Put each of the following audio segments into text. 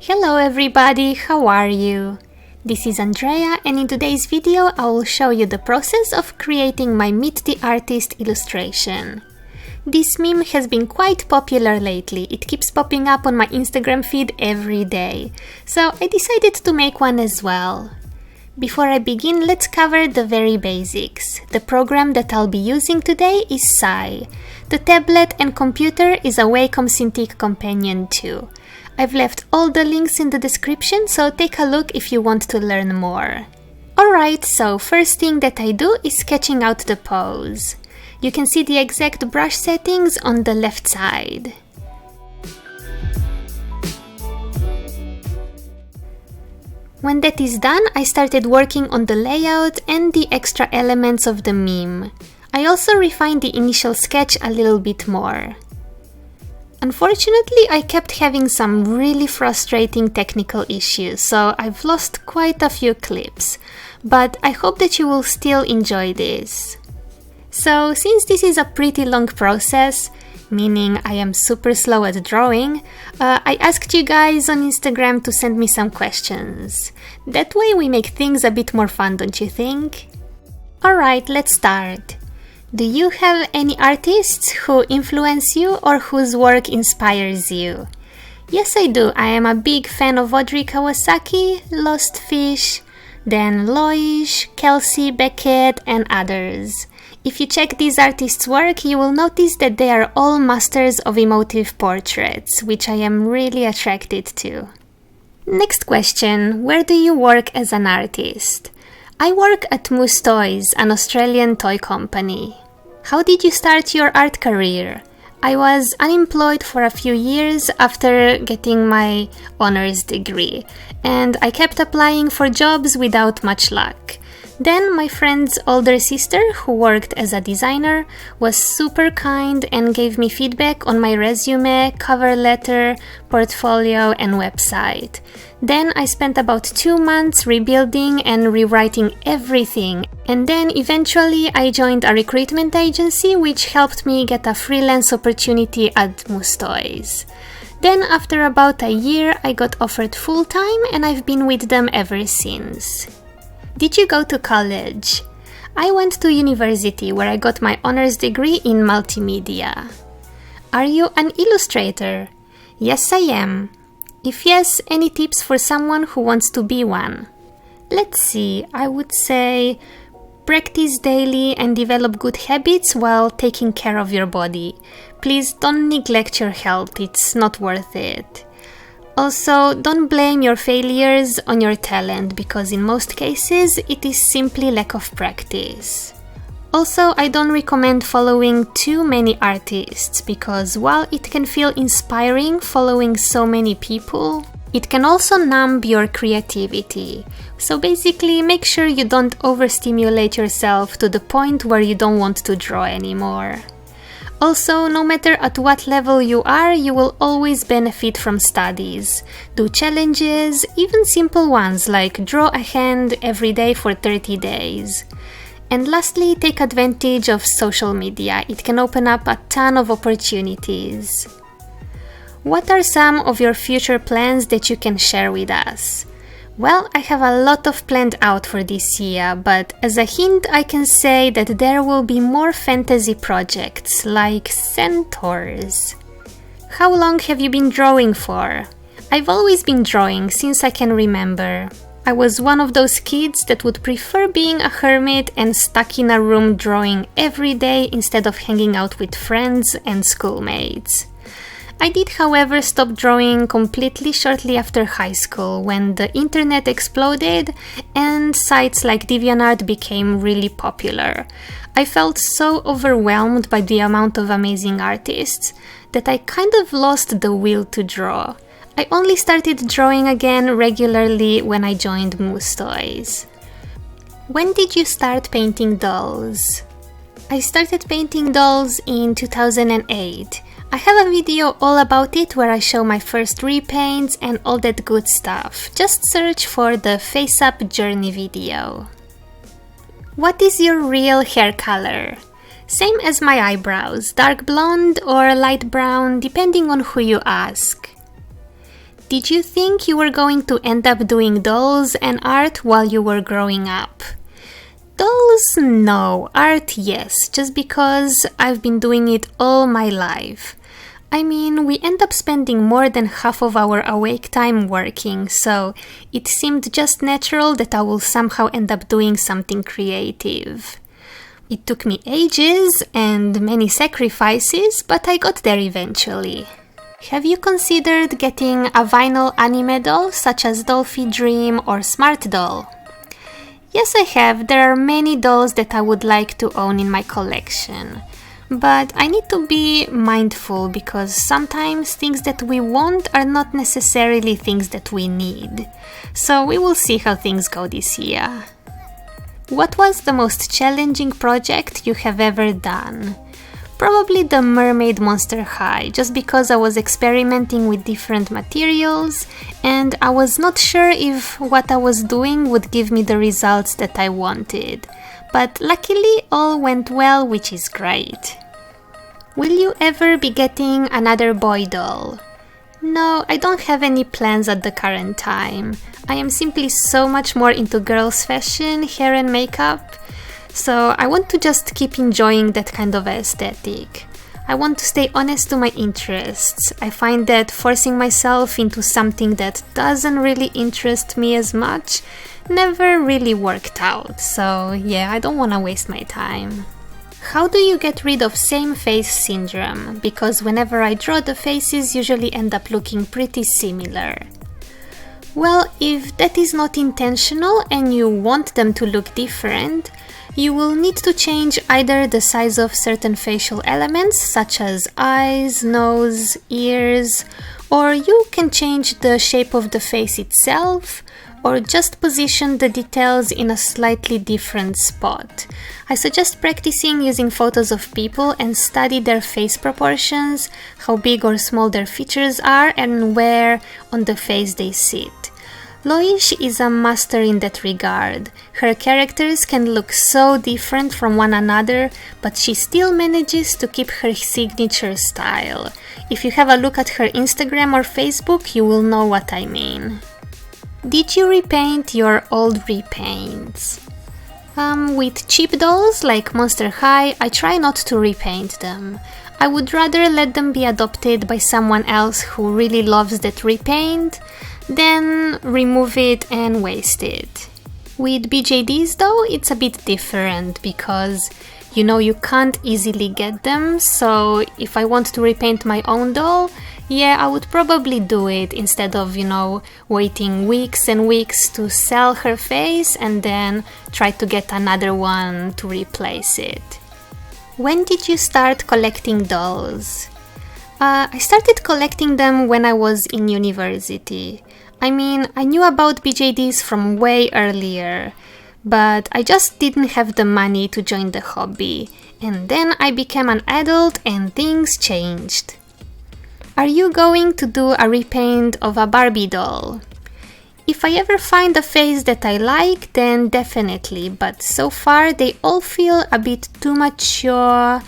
Hello everybody, how are you? This is Andreja, and in today's video I will show you the process of creating my Meet the Artist illustration. This meme has been quite popular lately, it keeps popping up on my Instagram feed every day, so I decided to make one as well. Before I begin, let's cover the very basics. The program that I'll be using today is Sai. The tablet and computer is a Wacom Cintiq Companion 2. I've left all the links in the description, so take a look if you want to learn more. Alright, so first thing that I do is sketching out the pose. You can see the exact brush settings on the left side. When that is done, I started working on the layout and the extra elements of the meme. I also refined the initial sketch a little bit more. Unfortunately, I kept having some really frustrating technical issues, so I've lost quite a few clips, but I hope that you will still enjoy this. So, since this is a pretty long process, meaning I am super slow at drawing, I asked you guys on Instagram to send me some questions. That way we make things a bit more fun, don't you think? Alright, let's start. Do you have any artists who influence you or whose work inspires you? Yes, I do. I am a big fan of Audrey Kawasaki, Lost Fish, then Loish, Kelsey, Beckett, and others. If you check these artists' work, you will notice that they are all masters of emotive portraits, which I am really attracted to. Next question, where do you work as an artist? I work at Moose Toys, an Australian toy company. How did you start your art career? I was unemployed for a few years after getting my honors degree, and I kept applying for jobs without much luck. Then my friend's older sister, who worked as a designer, was super kind and gave me feedback on my resume, cover letter, portfolio, and website. Then I spent about 2 months rebuilding and rewriting everything, and then eventually I joined a recruitment agency which helped me get a freelance opportunity at Moose Toys. Then after about a year I got offered full-time and I've been with them ever since. Did you go to college? I went to university where I got my honors degree in multimedia. Are you an illustrator? Yes, I am. If yes, any tips for someone who wants to be one? Let's see, I would say practice daily and develop good habits while taking care of your body. Please don't neglect your health, it's not worth it. Also, don't blame your failures on your talent, because in most cases it is simply lack of practice. Also, I don't recommend following too many artists, because while it can feel inspiring following so many people, it can also numb your creativity. So basically, make sure you don't overstimulate yourself to the point where you don't want to draw anymore. Also, no matter at what level you are, you will always benefit from studies. Do challenges, even simple ones like draw a hand every day for 30 days. And lastly, take advantage of social media. It can open up a ton of opportunities. What are some of your future plans that you can share with us? Well, I have a lot of planned out for this year, but as a hint I can say that there will be more fantasy projects, like centaurs. How long have you been drawing for? I've always been drawing since I can remember. I was one of those kids that would prefer being a hermit and stuck in a room drawing every day instead of hanging out with friends and schoolmates. I did, however, stop drawing completely shortly after high school, when the internet exploded and sites like DeviantArt became really popular. I felt so overwhelmed by the amount of amazing artists that I kind of lost the will to draw. I only started drawing again regularly when I joined Moose Toys. When did you start painting dolls? I started painting dolls in 2008. I have a video all about it where I show my first repaints and all that good stuff. Just search for the Face Up Journey video. What is your real hair color? Same as my eyebrows, dark blonde or light brown, depending on who you ask. Did you think you were going to end up doing dolls and art while you were growing up? Dolls, no. Art, yes, just because I've been doing it all my life. I mean, we end up spending more than half of our awake time working, so it seemed just natural that I will somehow end up doing something creative. It took me ages and many sacrifices, but I got there eventually. Have you considered getting a vinyl anime doll such as Dolphy Dream or Smart Doll? Yes, I have. There are many dolls that I would like to own in my collection. But I need to be mindful because sometimes things that we want are not necessarily things that we need. So we will see how things go this year. What was the most challenging project you have ever done? Probably the Mermaid Monster High, just because I was experimenting with different materials and I was not sure if what I was doing would give me the results that I wanted. But luckily all went well, which is great. Will you ever be getting another boy doll? No, I don't have any plans at the current time. I am simply so much more into girls' fashion, hair and makeup. So I want to just keep enjoying that kind of aesthetic. I want to stay honest to my interests. I find that forcing myself into something that doesn't really interest me as much never really worked out. So yeah, I don't want to waste my time. How do you get rid of same face syndrome? Because whenever I draw, the faces usually end up looking pretty similar. Well, if that is not intentional and you want them to look different, you will need to change either the size of certain facial elements such as eyes, nose, ears, or you can change the shape of the face itself, or just position the details in a slightly different spot. I suggest practicing using photos of people and study their face proportions, how big or small their features are, and where on the face they sit. Loish is a master in that regard. Her characters can look so different from one another, but she still manages to keep her signature style. If you have a look at her Instagram or Facebook, you will know what I mean. Did you repaint your old repaints? With cheap dolls like Monster High, I try not to repaint them. I would rather let them be adopted by someone else who really loves that repaint, then remove it and waste it. With BJDs though, it's a bit different because you can't easily get them, so if I want to repaint my own doll, yeah, I would probably do it instead of, waiting weeks and weeks to sell her face and then try to get another one to replace it. When did you start collecting dolls? I started collecting them when I was in university. I mean, I knew about BJDs from way earlier, but I just didn't have the money to join the hobby. And then I became an adult and things changed. Are you going to do a repaint of a Barbie doll? If I ever find a face that I like, then definitely, but so far they all feel a bit too mature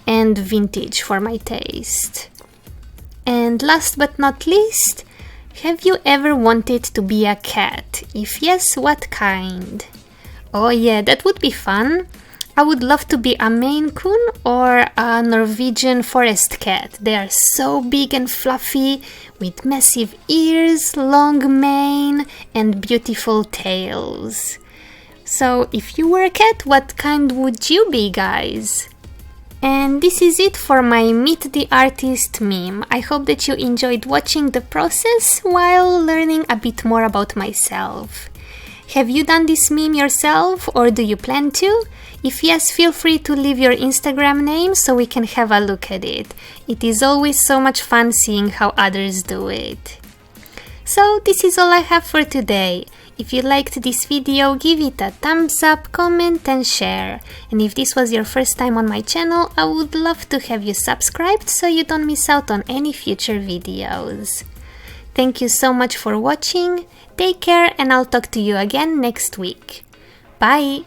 and vintage for my taste. And last but not least, have you ever wanted to be a cat? If yes, what kind? Oh yeah, that would be fun. I would love to be a Maine Coon or a Norwegian forest cat. They are so big and fluffy, with massive ears, long mane, and beautiful tails. So if you were a cat, what kind would you be, guys? And this is it for my Meet the Artist meme. I hope that you enjoyed watching the process while learning a bit more about myself. Have you done this meme yourself or do you plan to? If yes, feel free to leave your Instagram name so we can have a look at it. It is always so much fun seeing how others do it. So this is all I have for today. If you liked this video, give it a thumbs up, comment and share. And if this was your first time on my channel, I would love to have you subscribed so you don't miss out on any future videos. Thank you so much for watching, take care and I'll talk to you again next week. Bye!